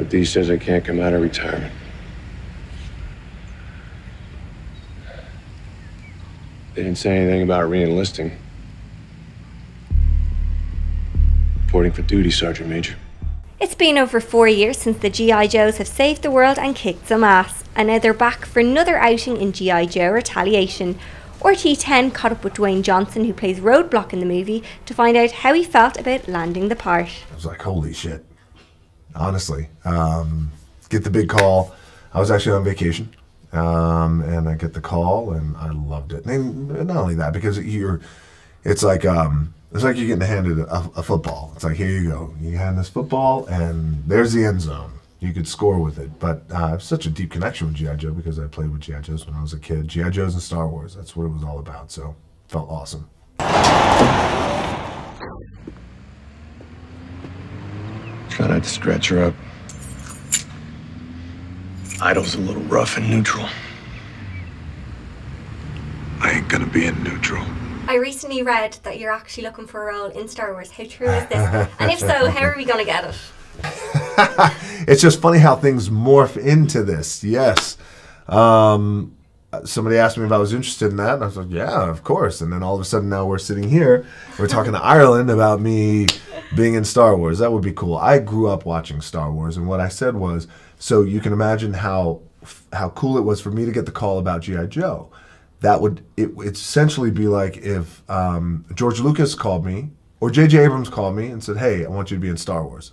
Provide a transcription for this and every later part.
but Dee says I can't come out of retirement. They didn't say anything about re-enlisting. Reporting for duty, Sergeant Major. It's been over 4 years since the G.I Joes have saved the world and kicked some ass, and now they're back for another outing in G.I Joe Retaliation. RTÉ TEN caught up with Dwayne Johnson, who plays Roadblock in the movie, to find out how he felt about landing the part. I was like, holy shit. Honestly. Get the big call. I was actually on vacation. And I get the call, and I loved it. And not only that, because it's like you're getting handed a football. It's like, here you go. You hand this football, and there's the end zone. You could score with it. But I have such a deep connection with G.I. Joe because I played with G.I. Joes when I was a kid. G.I. Joes and Star Wars. That's what it was all about. So, felt awesome. Try not to stretch her up. Idol's a little rough and neutral. I ain't gonna be in neutral. I recently read that you're actually looking for a role in Star Wars. How true is this? And if so, how are we going to get it? It's just funny how things morph into this. Yes. Somebody asked me if I was interested in that, and I was like, yeah, of course. And then all of a sudden now we're sitting here, we're talking to Ireland about me being in Star Wars. That would be cool. I grew up watching Star Wars, and what I said was, so you can imagine how cool it was for me to get the call about G.I. Joe. It would essentially be like if George Lucas called me, or J.J. Abrams called me and said, hey, I want you to be in Star Wars.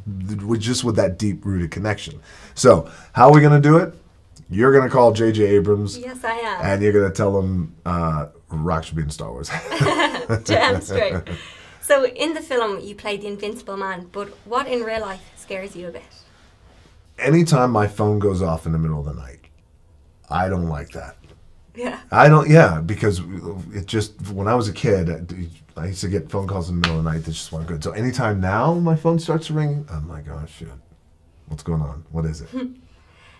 With that deep-rooted connection. So, how are we going to do it? You're going to call J.J. Abrams. Yes, I am. And you're going to tell him Rock should be in Star Wars. Damn straight. So, in the film, you played the Invincible Man, but what in real life scares you a bit? Anytime my phone goes off in the middle of the night, I don't like that. Yeah. Because it just, when I was a kid, I used to get phone calls in the middle of the night that just weren't good. So anytime now my phone starts to ring, I'm like, oh shit, what's going on? What is it?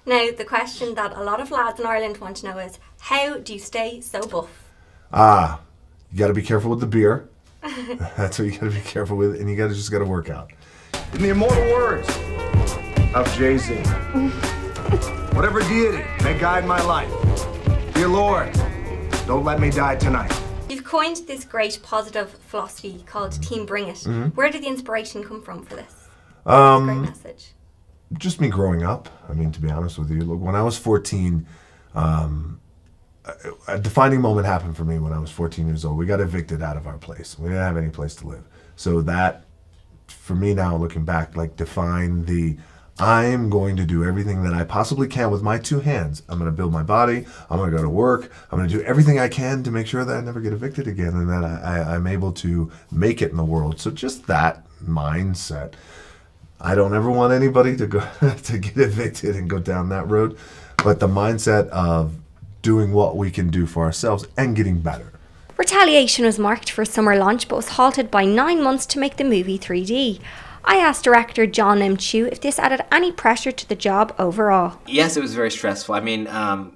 Now, the question that a lot of lads in Ireland want to know is, how do you stay so buff? You got to be careful with the beer. That's what you got to be careful with, and you just got to work out. In the immortal words of Jay-Z, whatever deity may guide my life, dear Lord, don't let me die tonight. You've coined this great positive philosophy called Team Bring It. Where did the inspiration come from for this? Great message. Just me growing up. I mean, to be honest with you, look, when I was 14, a defining moment happened for me when I was 14 years old. We got evicted out of our place. We didn't have any place to live. So that, for me now, looking back, like defined the, I'm going to do everything that I possibly can with my two hands. I'm going to build my body. I'm going to go to work. I'm going to do everything I can to make sure that I never get evicted again and that I'm able to make it in the world. So just that mindset. I don't ever want anybody to go to get evicted and go down that road. But the mindset of doing what we can do for ourselves and getting better. Retaliation was marked for a summer launch but was halted by 9 months to make the movie 3D. I asked director Jon M if this added any pressure to the job overall. Yes, it was very stressful. I mean,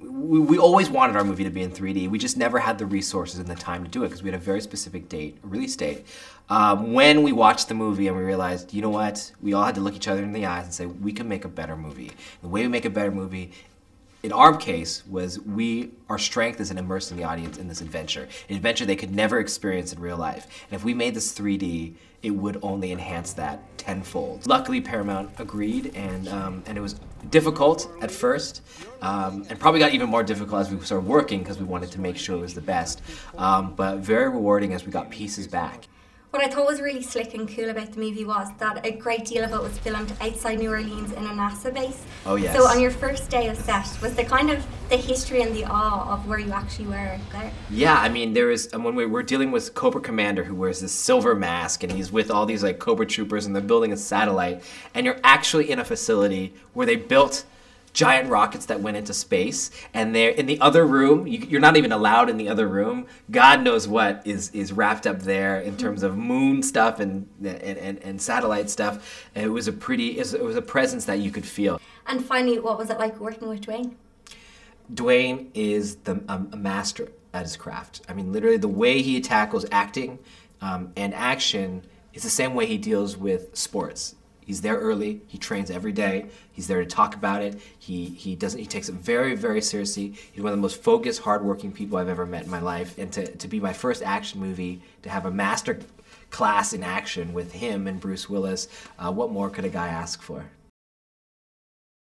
we always wanted our movie to be in 3D. We just never had the resources and the time to do it because we had a very specific date, a release date. When we watched the movie and we realized, you know what, we all had to look each other in the eyes and say, we can make a better movie. The way we make a better movie, in our case, was our strength is in immersing the audience in this adventure. An adventure they could never experience in real life. And if we made this 3D, it would only enhance that tenfold. Luckily, Paramount agreed, and it was difficult at first, and probably got even more difficult as we started working because we wanted to make sure it was the best, but very rewarding as we got pieces back. What I thought was really slick and cool about the movie was that a great deal of it was filmed outside New Orleans in a NASA base. Oh yes. So on your first day of set, was the kind of the history and the awe of where you actually were there? Yeah, I mean there is, when we're dealing with Cobra Commander who wears this silver mask and he's with all these like Cobra troopers and they're building a satellite, and you're actually in a facility where they built giant rockets that went into space, and they're in the other room. You're not even allowed in the other room. God knows what is wrapped up there in terms of moon stuff and satellite stuff. It was a presence that you could feel. And finally, what was it like working with Dwayne? Dwayne is a master at his craft. I mean, literally the way he tackles acting and action is the same way he deals with sports. He's there early. He trains every day. He's there to talk about it. He takes it very, very seriously. He's one of the most focused, hardworking people I've ever met in my life. And to be my first action movie, to have a master class in action with him and Bruce Willis, what more could a guy ask for?